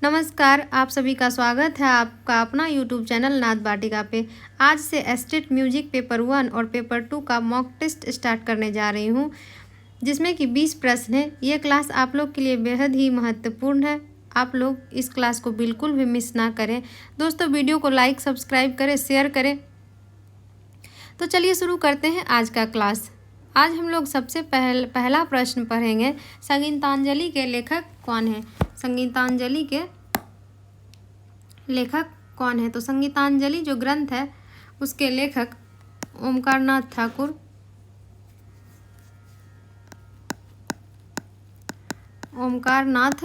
नमस्कार, आप सभी का स्वागत है आपका अपना यूट्यूब चैनल नाद वाटिका पे। आज से स्टेट म्यूजिक पेपर 1 और पेपर 2 का मॉक टेस्ट स्टार्ट करने जा रही हूँ, जिसमें कि 20 प्रश्न हैं। ये क्लास आप लोग के लिए बेहद ही महत्वपूर्ण है। आप लोग इस क्लास को बिल्कुल भी मिस ना करें। दोस्तों, वीडियो को लाइक, सब्सक्राइब करें, शेयर करें। तो चलिए शुरू करते हैं आज का क्लास। आज हम लोग सबसे पहला प्रश्न पढ़ेंगे, संगीतांजलि के लेखक कौन है। संगीतांजलि के लेखक कौन है? तो संगीतांजलि जो ग्रंथ है उसके लेखक ओमकारनाथ ठाकुर, ओमकारनाथ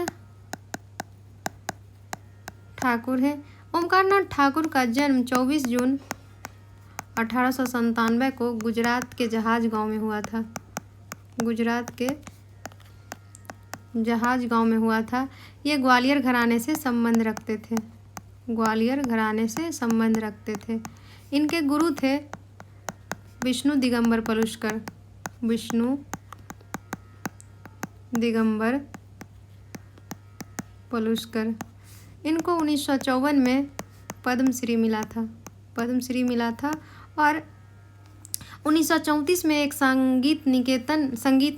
ठाकुर है। ओमकारनाथ ठाकुर का जन्म 24 जून 1897 को गुजरात के जहाज गांव में हुआ था। गुजरात के जहाज गांव में हुआ था। ये ग्वालियर घराने से संबंध रखते थे। ग्वालियर घराने से संबंध रखते थे। इनके गुरु थे विष्णु दिगंबर पलुस्कर। विष्णु दिगंबर पलुस्कर। इनको 1954 में पद्मश्री मिला था। पद्मश्री मिला था और 1934 में एक संगीत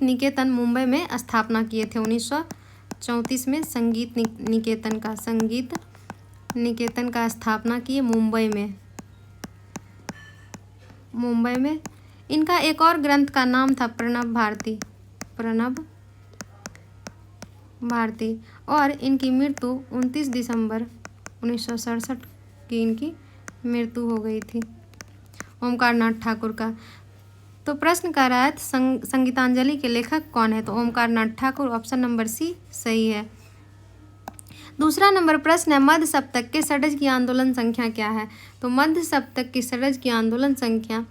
निकेतन मुंबई में स्थापना किए थे। 1934 में संगीत निकेतन का स्थापना किए मुंबई में। इनका एक और ग्रंथ का नाम था प्रणब भारती और इनकी मृत्यु 29 दिसंबर 1967 की इनकी मृत्यु हो गई थी, ओमकारनाथ ठाकुर का। तो प्रश्न कह रहा है संगीतांजलि के लेखक कौन है? तो Omkarnath Thakur, option number C सही है। दूसरा नंबर प्रश्न है, मध्य सप्तक के षड्ज की आंदोलन संख्या क्या है? तो मध्य सप्तक की षड्ज की आंदोलन संख्या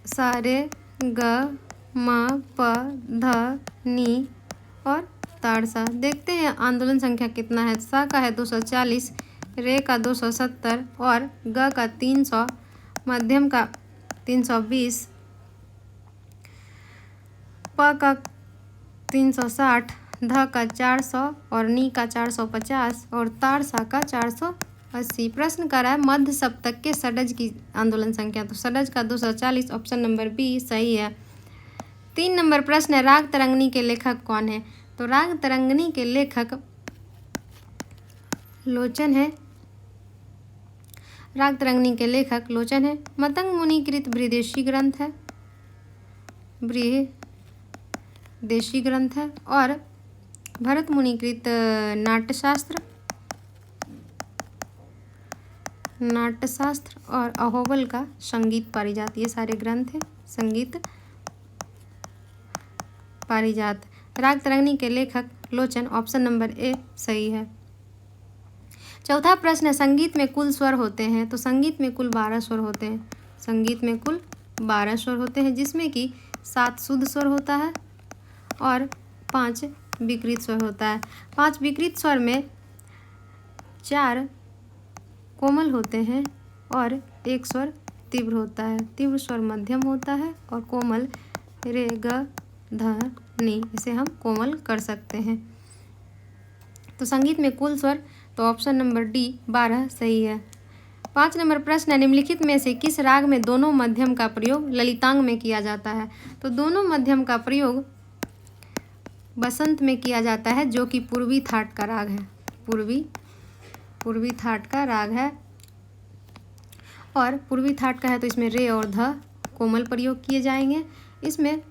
सा रे ग म प ध नी और ताड़सा। देखते हैं आंदोलन संख्या कितना है। सा का है 240, रे का 270 और ग का 300, मध्यम का 320, प का 360, ध का 400 और नी का 450 और ताड़सा का 480। प्रश्न कर रहा है मध्य सप्तक के षड्ज की आंदोलन संख्या। तो षड्ज का 240, ऑप्शन नंबर बी सही है। 3 नंबर प्रश्न है, राग तरंगिणी के लेखक कौन है? तो राग तरंगिणी के लेखक लोचन है। राग तरंगिणी के लेखक लोचन है। मतंग मुनिकृत बृहदेशी ग्रंथ है और भरत मुनिकृत नाट्यशास्त्र और अहोबल का संगीत पारिजात, ये सारे ग्रंथ हैं संगीत पारिजात। राग तरंगिणी के लेखक लोचन, ऑप्शन नंबर ए सही है। चौथा प्रश्न है, संगीत में कुल स्वर होते हैं? तो संगीत में कुल 12 स्वर होते हैं। संगीत में कुल 12 स्वर होते हैं, जिसमें कि 7 शुद्ध स्वर होता है और 5 विकृत स्वर होता है। 5 विकृत स्वर में 4 कोमल होते हैं और 1 स्वर तीव्र होता है। तीव्र स्वर मध्यम होता है और कोमल रे ग ध नी, इसे हम कोमल कर सकते हैं। तो संगीत में कुल स्वर, तो ऑप्शन नंबर डी 12 सही है। 5 नंबर प्रश्न है, निम्नलिखित में से किस राग में दोनों मध्यम का प्रयोग ललितांग में किया जाता है? तो दोनों मध्यम का प्रयोग बसंत में किया जाता है, जो कि पूर्वी थाट का राग है। पूर्वी थाट का राग है और पूर्वी थाट का है, तो इसमें रे और ध कोमल प्रयोग किए जाएंगे। इसमें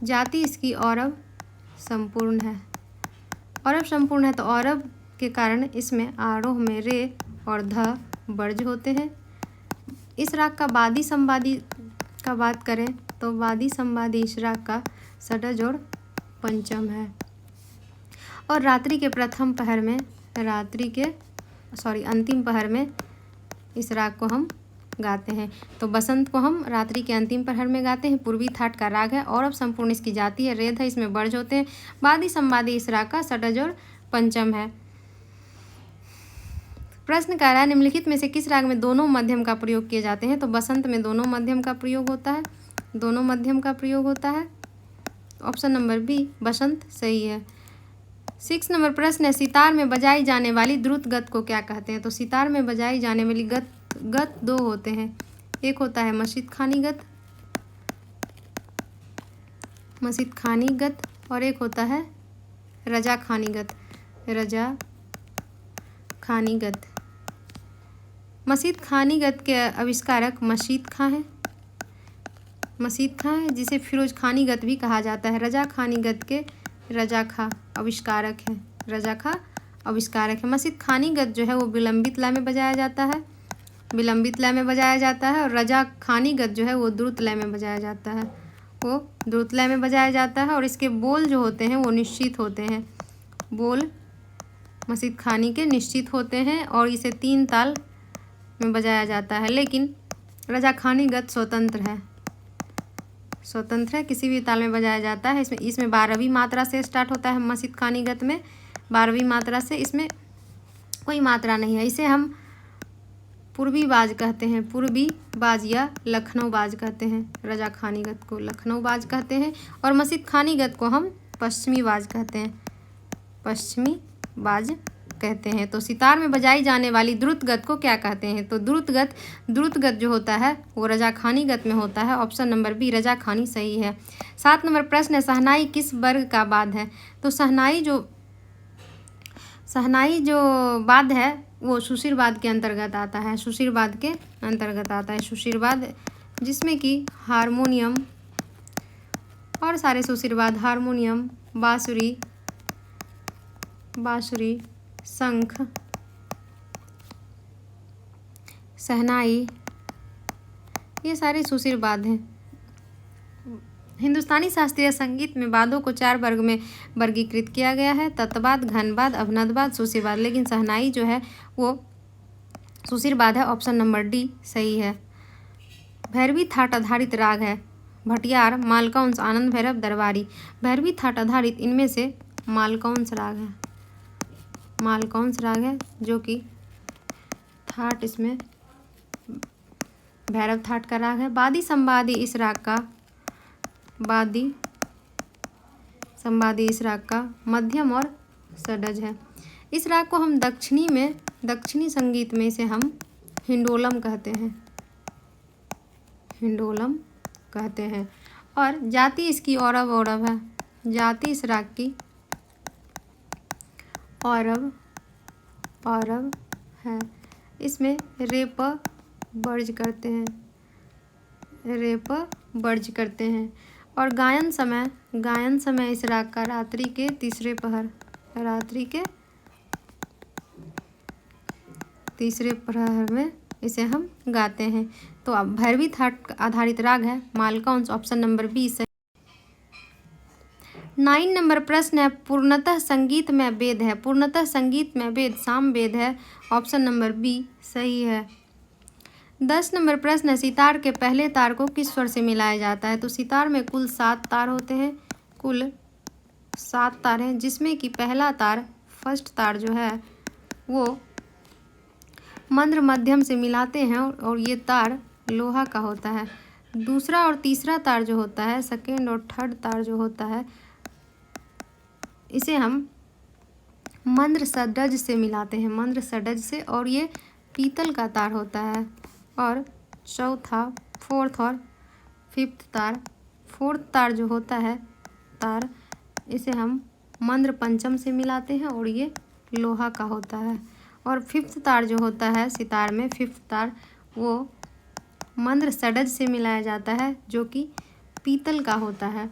जाति इसकी औरव संपूर्ण है। औरव संपूर्ण है, तो औरव के कारण इसमें आरोह में रे और ध वर्ज्य होते हैं। इस राग का वादी संवादी का बात करें तो वादी संवादी इस राग का षड्ज और पंचम है। और रात्रि के अंतिम पहर में इस राग को हम गाते हैं। तो बसंत को हम रात्रि के अंतिम पहर में गाते हैं। पूर्वी थाट का राग है। औरव संपूर्ण इसकी जाति है। रेध है, इसमें वर्ज्य होते हैं। वादी संवादी इस राग का षड्ज और पंचम है। प्रश्न कह रहा है, निम्नलिखित में से किस राग में दोनों मध्यम का प्रयोग किए जाते हैं? तो बसंत में दोनों मध्यम का प्रयोग होता है। ऑप्शन नंबर बी बसंत सही है। 6 नंबर प्रश्न है, सितार में बजाई जाने वाली द्रुत गत को क्या कहते हैं? तो सितार में बजाई जाने वाली गत दो होते हैं। एक होता है मशीद खानी गत और एक होता है रजा खानी गत। मशीद खानी गत के आविष्कारक मशीद खां है, जिसे फिरोज खानी गत भी कहा जाता है। रजा खानी गत के रजा खां आविष्कारक है। मशीद खानी गत जो है वो विलंबित लय में बजाया जाता है, और रजा खानी गत जो है वो द्रुत लय में बजाया जाता है, और इसके बोल जो होते हैं वो निश्चित होते हैं। बोल मशीद खानी के निश्चित होते हैं और इसे 3 ताल में बजाया जाता है, लेकिन रजा खानी गत स्वतंत्र है, किसी भी ताल में बजाया जाता है। इसमें 12वीं मात्रा से स्टार्ट होता है। मशीद खानी गत में 12वीं मात्रा से, इसमें कोई मात्रा नहीं है। इसे हम पूर्वी बाज कहते हैं, पूर्वी बाज या लखनऊ बाज कहते हैं। रजा खानी गत को लखनऊ बाज कहते हैं और मशीद खानी गत को हम पश्चिमी बाज कहते हैं। तो सितार में बजाई जाने वाली द्रुत गत को क्या कहते हैं? तो द्रुत गत जो होता है वो रजा खानी गत में होता है। ऑप्शन नंबर बी रजा खानी सही है। 7 नंबर प्रश्न है, शहनाई किस वर्ग का वाद्य है? तो शहनाई जो वाद्य है वो सुशीरवाद के अंतर्गत आता है। सुशीरवाद जिसमें कि हारमोनियम और सारे सुशीरवाद, हारमोनियम, बांसुरी, शंख, शहनाई, ये सारे सुशीरवाद हैं। हिंदुस्तानी शास्त्रीय संगीत में वाद्यों को 4 वर्ग में वर्गीकृत किया गया है, तत्वाद, घनवाद, अवनदवाद, सुशीरवाद, लेकिन शहनाई जो है वो सुशीरवाद है। ऑप्शन नंबर डी सही है। भैरवी थाट आधारित राग है भटियार, मालकंस, आनंद भैरव, दरबारी। भैरवी थाट आधारित इनमें से मालकंस राग है जो कि थाट, इसमें भैरव थाट का राग है। वादी संवादी इस राग का मध्यम और षड्ज है। इस राग को हम दक्षिणी संगीत में इसे हम हिंडोलम कहते हैं। और जाति इसकी औरव है। जाति इस राग की औरव है। इसमें रेप वर्ज करते हैं और गायन समय इस राग का रात्रि के तीसरे प्रहर में इसे हम गाते हैं। तो अब भैरवी थाट आधारित राग है मालकंस। ऑप्शन नंबर बी सही। 9 नंबर प्रश्न है, पूर्णतः संगीत में वेद है। पूर्णतः संगीत में वेद सामवेद है। ऑप्शन नंबर बी सही है। 10 नंबर प्रश्न है, सितार के पहले तार को किस स्वर से मिलाया जाता है? तो सितार में कुल 7 तार होते हैं, जिसमें कि पहला तार, फर्स्ट तार जो है वो मंद्र मध्यम से मिलाते हैं और ये तार लोहा का होता है। दूसरा और तीसरा तार जो होता है, सेकेंड और थर्ड तार जो होता है, इसे हम मंद्र षड्ज से मिलाते हैं, और ये पीतल का तार होता है। और चौथा, फोर्थ और फिफ्थ तार, फोर्थ तार जो होता है इसे हम मंद्र पंचम से मिलाते हैं और ये लोहा का होता है। और फिफ्थ तार जो होता है सितार में, फिफ्थ तार वो मंद्र षड्ज से मिलाया जाता है जो कि पीतल का होता है।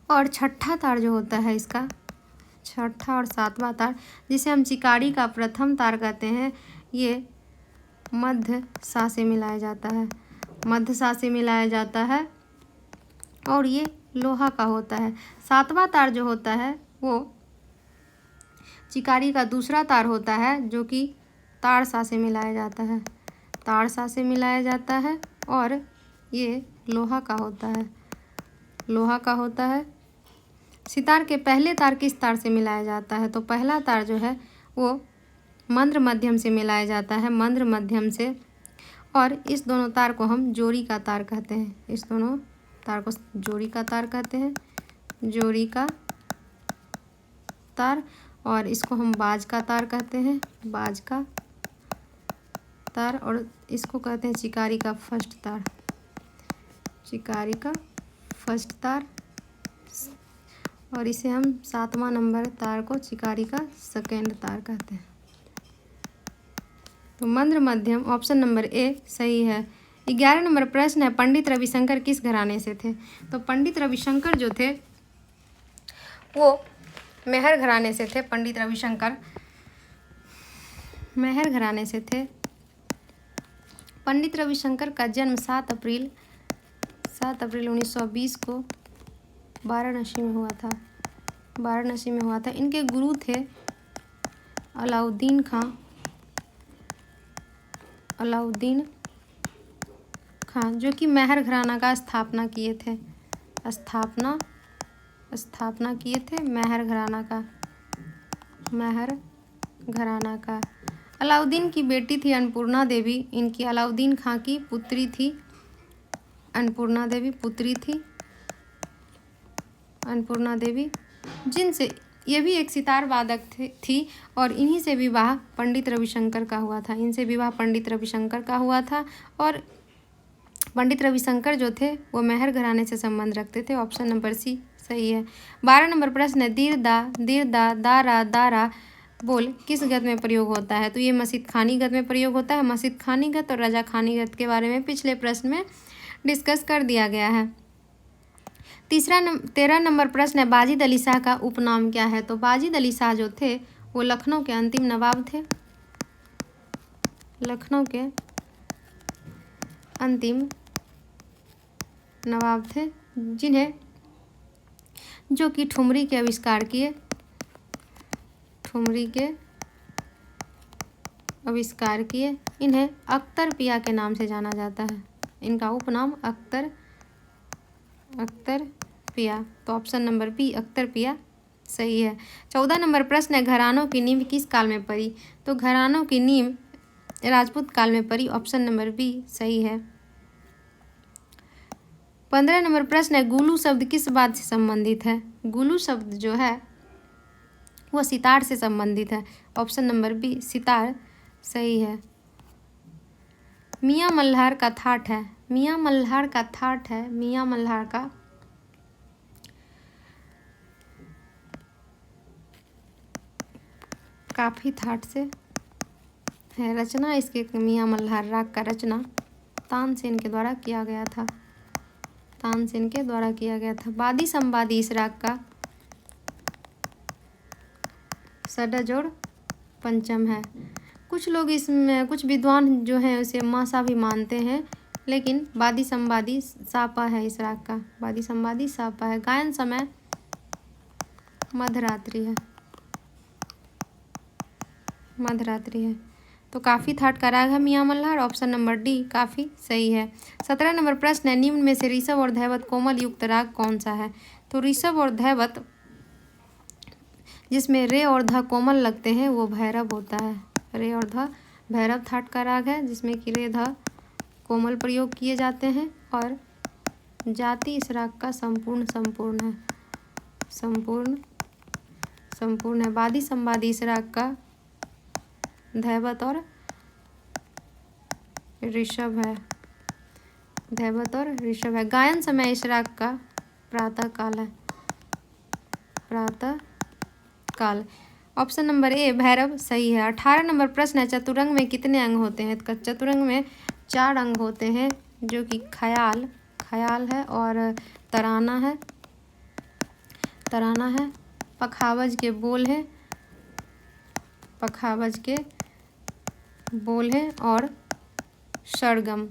और छठा तार जो होता है इसका, छठा और 7वां तार, जिसे हम चिकारी का प्रथम तार कहते हैं, ये मध्य सा से मिलाया जाता है और ये लोहा का होता है। 7वां तार जो होता है वो चिकारी का दूसरा तार होता है जो कि ताड़ सा से मिलाया जाता है और ये लोहा का होता है। सितार के पहले तार किस तार से मिलाया जाता है? तो पहला तार जो है वो मंद्र मध्यम से मिलाया जाता है, मंद्र मध्यम से। और इस दोनों तार को हम जोड़ी का तार कहते हैं, जोड़ी का तार, और इसको हम बाज का तार कहते हैं, बाज का तार, और इसको कहते हैं चिकारी का फर्स्ट तार, चिकारी का फर्स्ट तार, और इसे हम 7वां नंबर तार को चिकारी का सेकेंड तार कहते हैं। तो मंद्र मध्यम ऑप्शन नंबर ए सही है। 11 नंबर प्रश्न है, पंडित रविशंकर किस घराने से थे? तो पंडित रविशंकर जो थे वो मेहर घराने से थे। पंडित रविशंकर मेहर घराने से थे। पंडित रविशंकर का जन्म 7 अप्रैल 1920 को वाराणसी में हुआ था। इनके गुरु थे अलाउद्दीन खां, जो कि मेहर घराना का स्थापना किए थे। स्थापना किए थे मेहर घराना का। अलाउद्दीन की बेटी थी अन्नपूर्णा देवी। इनकी अलाउद्दीन खां की पुत्री थी अन्नपूर्णा देवी, जिनसे ये भी एक सितार वादक थी, और इन्हीं से विवाह पंडित रविशंकर का हुआ था। और पंडित रविशंकर जो थे वो मेहर घराने से संबंध रखते थे। ऑप्शन नंबर सी सही है। 12 नंबर प्रश्न है, दीर्दा, दारा, दारा बोल किस गद्य में प्रयोग होता है? तो ये मसीद खानी गद्य में प्रयोग होता है। मसीद खानी गद्य और रजा खानी गद्य के बारे में पिछले प्रश्न में डिस्कस कर दिया गया है। 13 नंबर प्रश्न है, बाजिद अली शाह का उपनाम क्या है? तो बाजिद अली शाह जो थे वो लखनऊ के अंतिम नवाब थे। लखनऊ के अंतिम नवाब थे, जो कि ठुमरी के आविष्कार किए। इन्हें अख्तर पिया के नाम से जाना जाता है। इनका उपनाम अख्तर पिया। तो ऑप्शन नंबर बी अख्तर पिया सही है। 14 नंबर प्रश्न है, घरानों की नींव किस काल में पड़ी? तो घरानों की नींव राजपूत काल में पड़ी। ऑप्शन नंबर बी सही है। 15 नंबर प्रश्न है, गुलू शब्द किस बात से संबंधित है? गुलू शब्द जो है वो सितार से संबंधित है। ऑप्शन नंबर बी सितार सही है। मियाँ मल्हार का थाट है। मियाँ मल्हार का काफी थाट से है। रचना इसके मियाँ मल्हार राग का रचना तानसेन के द्वारा किया गया था। बादी संवादी इस राग का षड्ज और पंचम है। कुछ लोग इसमें, कुछ विद्वान जो हैं उसे मासा भी मानते हैं, लेकिन बादी संवादी सापा है इस राग का। बादी संवादी सापा है। गायन समय मध्यरात्रि है। तो काफ़ी थाट का राग है मियाँ मल्हार। ऑप्शन नंबर डी काफ़ी सही है। 17 नंबर प्रश्न है, निम्न में से ऋषभ और धैवत कोमल युक्त राग कौन सा है? तो ऋषभ और धैवत जिसमें रे और ध कोमल लगते हैं वो भैरव होता है। रे और ध भैरव थाट का राग है, जिसमें कि रे ध कोमल प्रयोग किए जाते हैं, और जाति इस राग का संपूर्ण है। बादी संवादी इस राग का धैवत और ऋषभ है। गायन समय इस राग का प्रातः काल। ऑप्शन नंबर ए भैरव सही है। 18 नंबर प्रश्न है, चतुरंग में कितने अंग होते हैं? चतुरंग में 4 अंग होते हैं, जो कि ख्याल है और तराना है, पखावज के बोल है और सरगम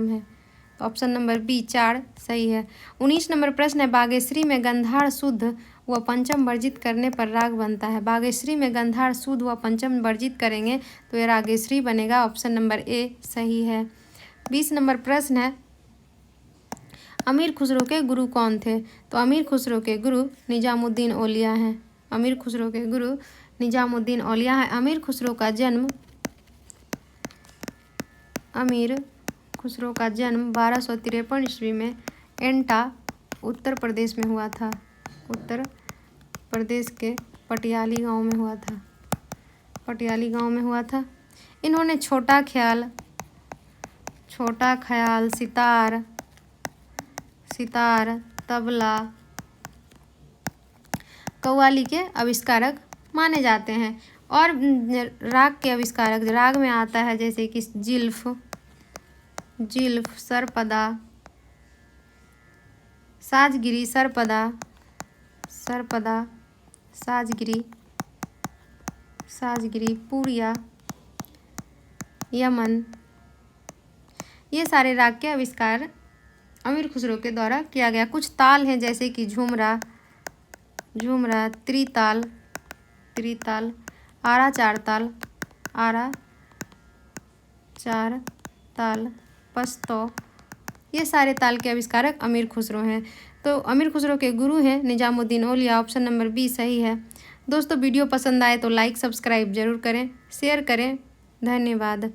है। तो ऑप्शन नंबर बी 4 सही है। 19 नंबर प्रश्न है, बागेश्वरी में गंधार शुद्ध व पंचम वर्जित करने पर राग बनता है। बागेश्वरी में गंधार शुद्ध व पंचम वर्जित करेंगे तो ये रागेश्वरी बनेगा। ऑप्शन नंबर ए सही है। 20 नंबर प्रश्न है, अमीर खुसरो के गुरु कौन थे? तो अमीर खुसरो के गुरु निजामुद्दीन औलिया हैं। अमीर खुसरो का जन्म 1253 ईस्वी में एंटा उत्तर प्रदेश में हुआ था। उत्तर प्रदेश के पटियाली गांव में हुआ था। पटियाली गांव में हुआ था। इन्होंने छोटा ख्याल, सितार, तबला, कव्वाली के आविष्कारक माने जाते हैं। और राग के आविष्कारक राग में आता है जैसे कि जिल्फ, सरपदा, साजगिरी, साजगिरी, पूरिया, यमन, ये सारे राग के आविष्कार अमीर खुसरो के द्वारा किया गया। कुछ ताल हैं जैसे कि झुमरा, त्रिताल, आरा चार ताल, पस्तो, ये सारे ताल के आविष्कारक अमीर खुसरो हैं। तो अमीर खुसरो के गुरु हैं निजामुद्दीन औलिया। ऑप्शन नंबर बी सही है। दोस्तों वीडियो पसंद आए तो लाइक सब्सक्राइब जरूर करें, शेयर करें। धन्यवाद।